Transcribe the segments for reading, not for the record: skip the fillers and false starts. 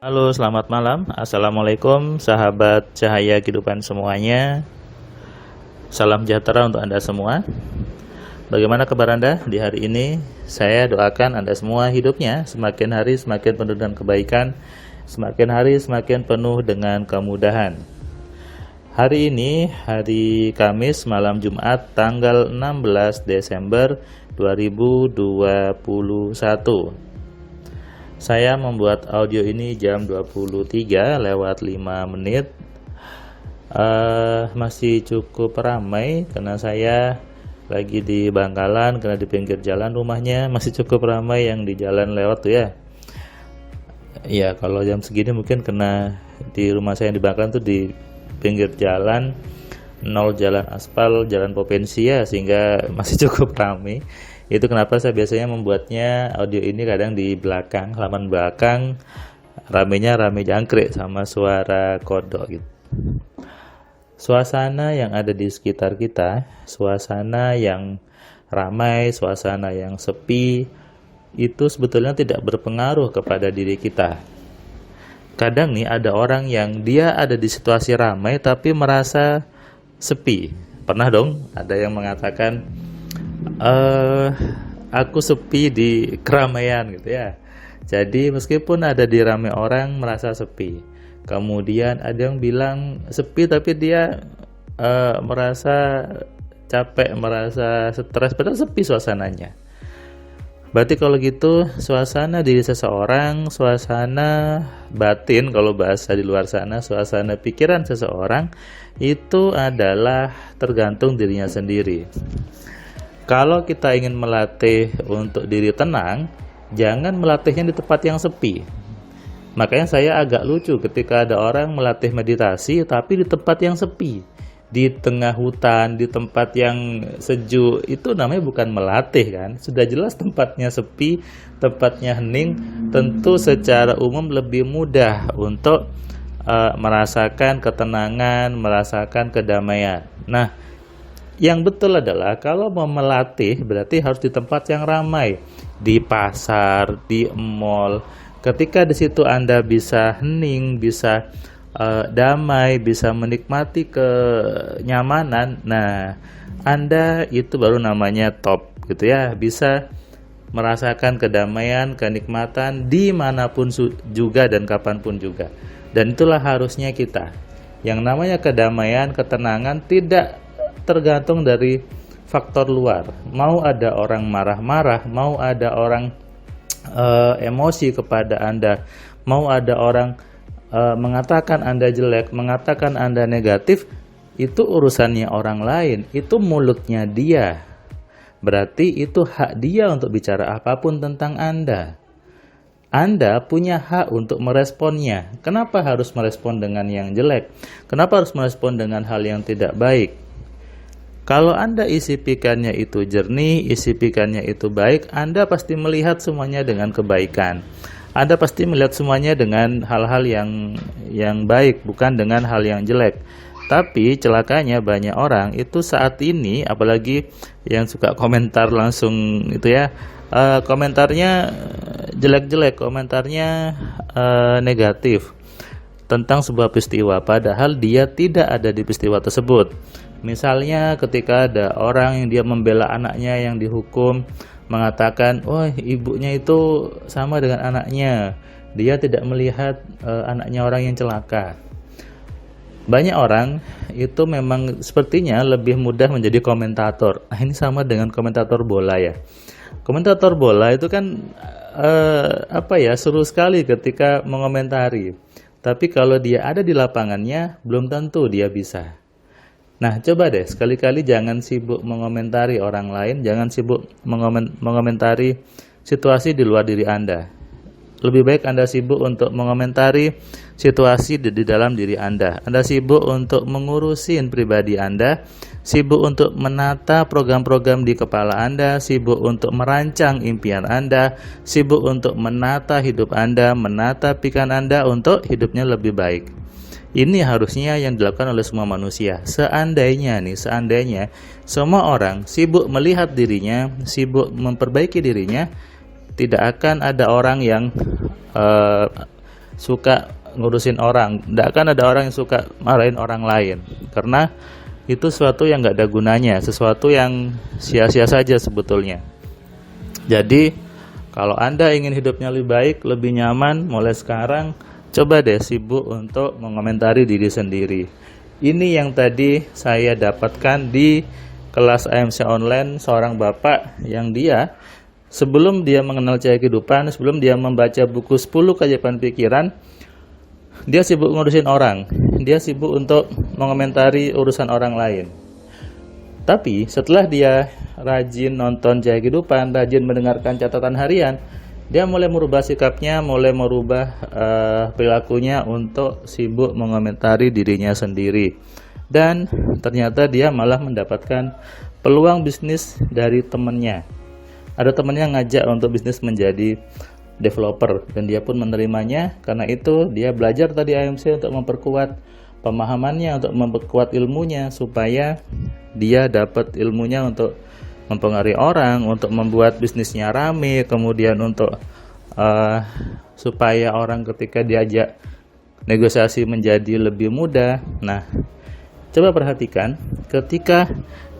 Halo, selamat malam. Assalamualaikum, sahabat cahaya kehidupan semuanya. Salam sejahtera untuk Anda semua. Bagaimana kabar Anda di hari ini? Saya doakan Anda semua hidupnya semakin hari semakin penuh dengan kebaikan, semakin hari semakin penuh dengan kemudahan. Hari ini, hari Kamis, malam Jumat, tanggal 16 Desember 2021. Saya membuat audio ini jam 23:05. Masih cukup ramai karena saya lagi di Bangkalan, karena di pinggir jalan rumahnya masih cukup ramai yang di jalan lewat tuh ya. Ya kalau jam segini mungkin karena di rumah saya yang di Bangkalan tuh di pinggir jalan, nol jalan aspal, jalan provinsi ya, sehingga masih cukup ramai. Itu kenapa saya biasanya membuatnya audio ini kadang di belakang, halaman belakang, ramenya rame jangkrik sama suara kodok gitu. Suasana yang ada di sekitar kita, suasana yang ramai, suasana yang sepi, itu sebetulnya tidak berpengaruh kepada diri kita. Kadang nih ada orang yang dia ada di situasi ramai tapi merasa sepi. Pernah dong ada yang mengatakan, aku sepi di keramaian gitu ya. Jadi meskipun ada di ramai orang merasa sepi. Kemudian ada yang bilang sepi tapi dia merasa capek, merasa stres, padahal sepi suasananya. Berarti kalau gitu suasana diri seseorang, suasana batin kalau bahasa di luar sana, suasana pikiran seseorang itu adalah tergantung dirinya sendiri. Kalau kita ingin melatih untuk diri tenang, jangan melatihnya di tempat yang sepi. Makanya saya agak lucu ketika ada orang melatih meditasi tapi di tempat yang sepi, di tengah hutan, di tempat yang sejuk. Itu namanya bukan melatih kan. Sudah jelas tempatnya sepi, tempatnya hening. Tentu secara umum lebih mudah untuk merasakan ketenangan, merasakan kedamaian. Nah, yang betul adalah kalau mau melatih berarti harus di tempat yang ramai, di pasar, di mall. Ketika di situ Anda bisa hening, bisa damai, bisa menikmati kenyamanan, nah Anda itu baru namanya top gitu ya, bisa merasakan kedamaian, kenikmatan dimanapun juga dan kapanpun juga. Dan itulah harusnya kita. Yang namanya kedamaian, ketenangan tidak tergantung dari faktor luar. Mau ada orang marah-marah, mau ada orang emosi kepada Anda, mau ada orang mengatakan Anda jelek, mengatakan Anda negatif, itu urusannya orang lain, itu mulutnya dia. Berarti itu hak dia untuk bicara apapun tentang Anda. Anda punya hak untuk meresponnya. Kenapa harus merespon dengan yang jelek? Kenapa harus merespon dengan hal yang tidak baik? Kalau Anda isi pikirannya itu jernih, isi pikirannya itu baik, Anda pasti melihat semuanya dengan kebaikan. Anda pasti melihat semuanya dengan hal-hal yang baik, bukan dengan hal yang jelek. Tapi celakanya banyak orang itu saat ini, apalagi yang suka komentar langsung itu ya, komentarnya jelek-jelek, komentarnya negatif tentang sebuah peristiwa, padahal dia tidak ada di peristiwa tersebut. Misalnya ketika ada orang yang dia membela anaknya yang dihukum, mengatakan, oh ibunya itu sama dengan anaknya, dia tidak melihat anaknya orang yang celaka. Banyak orang itu memang sepertinya lebih mudah menjadi komentator. Ini sama dengan komentator bola ya. Komentator bola itu kan seru sekali ketika mengomentari. Tapi kalau dia ada di lapangannya, belum tentu dia bisa. Nah, coba deh, sekali-kali jangan sibuk mengomentari orang lain, jangan sibuk mengomentari situasi di luar diri Anda. Lebih baik Anda sibuk untuk mengomentari situasi di dalam diri Anda. Anda sibuk untuk mengurusin pribadi Anda, sibuk untuk menata program-program di kepala Anda, sibuk untuk merancang impian Anda, sibuk untuk menata hidup Anda, menata pikiran Anda untuk hidupnya lebih baik. Ini harusnya yang dilakukan oleh semua manusia. Seandainya semua orang sibuk melihat dirinya, sibuk memperbaiki dirinya, tidak akan ada orang yang suka ngurusin orang. Tidak akan ada orang yang suka marahin orang lain, karena itu sesuatu yang nggak ada gunanya, sesuatu yang sia-sia saja sebetulnya. Jadi kalau Anda ingin hidupnya lebih baik, lebih nyaman, mulai sekarang coba deh sibuk untuk mengomentari diri sendiri. Ini yang tadi saya dapatkan di kelas AMC online seorang bapak yang dia sebelum dia mengenal cahaya kehidupan, sebelum dia membaca buku 10 keajaiban pikiran, dia sibuk ngurusin orang. Dia sibuk untuk mengomentari urusan orang lain. Tapi setelah dia rajin nonton cahaya kehidupan, rajin mendengarkan catatan harian, dia mulai merubah sikapnya, mulai merubah perilakunya untuk sibuk mengomentari dirinya sendiri. Dan ternyata dia malah mendapatkan peluang bisnis dari temannya. Ada temannya ngajak untuk bisnis menjadi developer, dan dia pun menerimanya. Karena itu dia belajar tadi AMC untuk memperkuat pemahamannya, untuk memperkuat ilmunya, supaya dia dapat ilmunya untuk mempengaruhi orang, untuk membuat bisnisnya rame, kemudian untuk supaya orang ketika diajak negosiasi menjadi lebih mudah. Nah, coba perhatikan ketika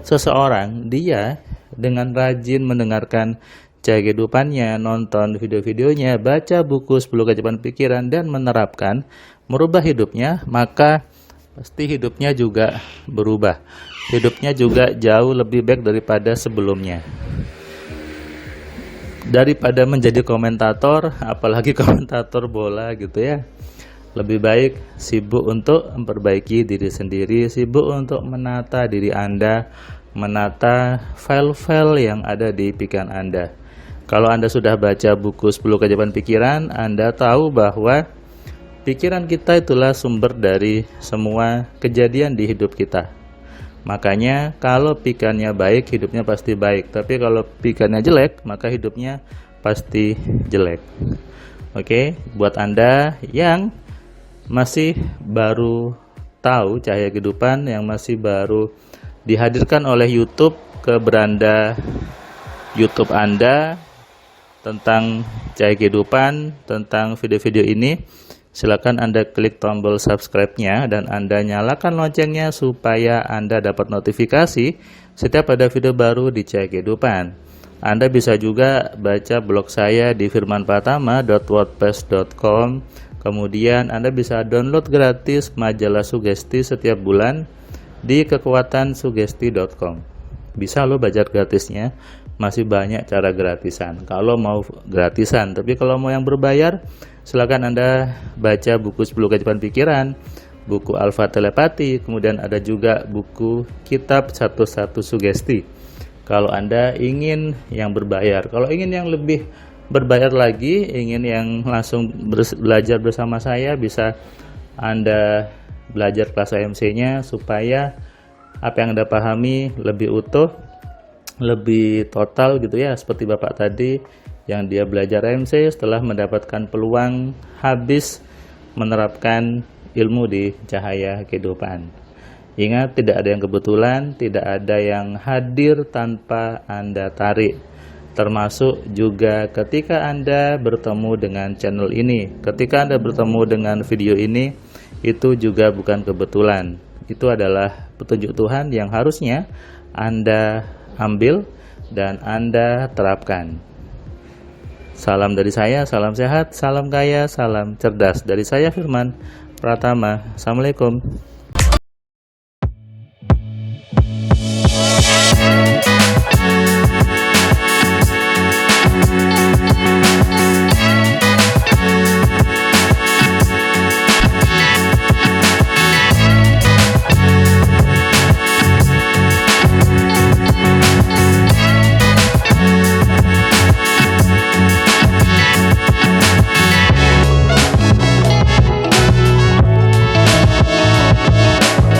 seseorang dia dengan rajin mendengarkan cahaya kehidupannya, nonton video-videonya, baca buku 10 keajaiban pikiran, dan menerapkan, merubah hidupnya, maka pasti hidupnya juga berubah. Hidupnya juga jauh lebih baik daripada sebelumnya. Daripada menjadi komentator, apalagi komentator bola gitu ya, lebih baik sibuk untuk memperbaiki diri sendiri, sibuk untuk menata diri Anda, menata file-file yang ada di pikiran Anda. Kalau Anda sudah baca buku 10 keajaiban pikiran, Anda tahu bahwa pikiran kita itulah sumber dari semua kejadian di hidup kita. Makanya kalau pikirannya baik, hidupnya pasti baik. Tapi kalau pikirannya jelek, maka hidupnya pasti jelek. Oke, buat Anda yang masih baru tahu cahaya kehidupan, yang masih baru dihadirkan oleh YouTube ke beranda YouTube Anda tentang cahaya kehidupan, tentang video-video ini, silakan Anda klik tombol subscribe-nya dan Anda nyalakan loncengnya supaya Anda dapat notifikasi setiap ada video baru di cahaya kehidupan. Anda bisa juga baca blog saya di firmanpratama.wordpress.com. Kemudian Anda bisa download gratis majalah sugesti setiap bulan di kekuatansugesti.com. Bisa lo baca gratisnya, masih banyak cara gratisan kalau mau gratisan. Tapi kalau mau yang berbayar, silakan Anda baca buku 10 keajaiban pikiran, buku Alfa Telepati, kemudian ada juga buku Kitab 11 Sugesti. Kalau Anda ingin yang berbayar, kalau ingin yang lebih berbayar lagi, ingin yang langsung belajar bersama saya, bisa Anda belajar kelas AMC-nya supaya apa yang Anda pahami lebih utuh, lebih total gitu ya, seperti Bapak tadi yang dia belajar AMC setelah mendapatkan peluang habis menerapkan ilmu di cahaya kehidupan. Ingat, tidak ada yang kebetulan, tidak ada yang hadir tanpa Anda tarik. Termasuk juga ketika Anda bertemu dengan channel ini, ketika Anda bertemu dengan video ini, itu juga bukan kebetulan. Itu adalah petunjuk Tuhan yang harusnya Anda ambil dan Anda terapkan. Salam dari saya, salam sehat, salam kaya, salam cerdas. Dari saya Firman Pratama. Assalamualaikum.